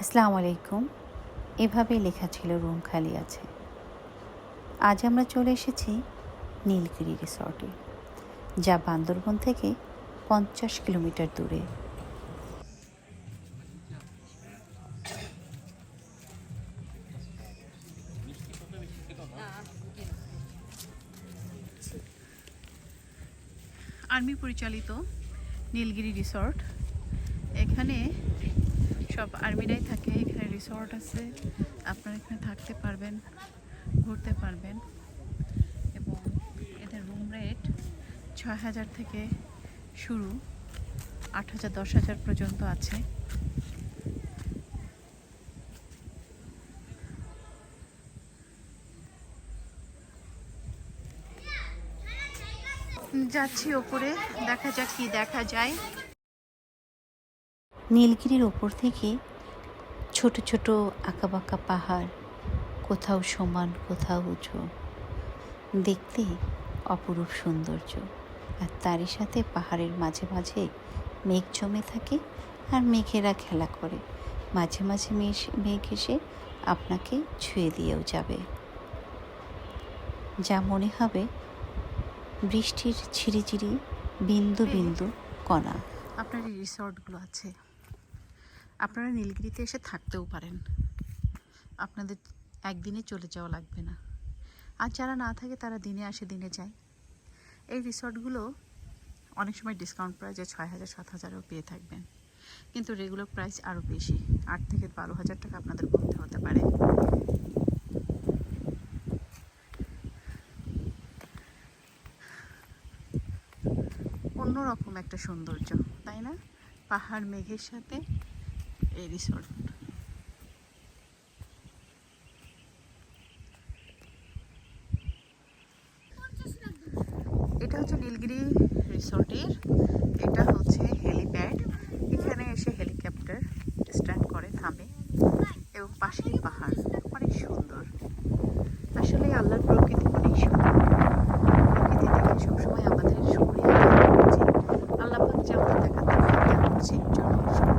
আসসালামু আলাইকুম। এভাবেই লেখা ছিল রুম খালি আছে। আজ আমরা চলে এসেছি নীলগিরি রিসর্টে, যা বান্দরবন থেকে 50 কিলোমিটার দূরে। আর্মি পরিচালিত নীলগিরি রিসর্ট। এখানে সব আর্মিরাই থাকে। এখানে রিসর্ট আছে, আপনারা এখানে থাকতে পারবেন, ঘুরতে পারবেন। এবং এদের রুম রেট 6,000 থেকে শুরু, 8,000 10,000 পর্যন্ত আছে। যাচ্ছি ওপরে, দেখা যাক কি দেখা যায়। নীলগিরির ওপর থেকে ছোট ছোট আঁকাবাঁকা পাহাড়, কোথাও সমান কোথাও উঁচু, দেখতে অপরূপ সৌন্দর্য। আর তারই সাথে পাহাড়ের মাঝে মাঝে মেঘ জমে থাকে, আর মেঘেরা খেলা করে। মাঝে মাঝে মেঘ এসে আপনাকে ছুঁয়ে দিয়েও যাবে, যা মনে হবে বৃষ্টির ঝিরিঝিরি বিন্দু বিন্দু কণা। আপনার এই রিসর্টগুলো আছে, আপনারা নীলগিরিতে এসে থাকতেও পারেন। আপনাদের একদিনে চলে যাওয়া লাগবে না। আর যারা না থাকে তারা দিনে আসে দিনে যায়। এই রিসর্টগুলো অনেক সময় ডিসকাউন্ট প্রাইসে 6,000 7,000ও পেয়ে থাকবেন, কিন্তু রেগুলার প্রাইস আরও বেশি, 8 থেকে 12,000 টাকা আপনাদের গুনতে হতে পারে। অন্যরকম একটা সৌন্দর্য, তাই না? পাহাড় মেঘের সাথে এই রিসর্ট। এটা হচ্ছে নীলগিরি রিসর্টের, এটা হচ্ছে হেলিপ্যাড। এখানে এসে হেলিকপ্টার স্ট্যান্ড করে, থামে, এবং পাশেই পাহাড়। অনেক সুন্দর। আসলে আল্লাহর প্রকৃতি অনেক সুন্দর। প্রকৃতি দেখে সবসময় আমাদের শুকরিয়া আদায় করা উচিত। আল্লাহ পাক যেমন দেখাতে তেমন জন্য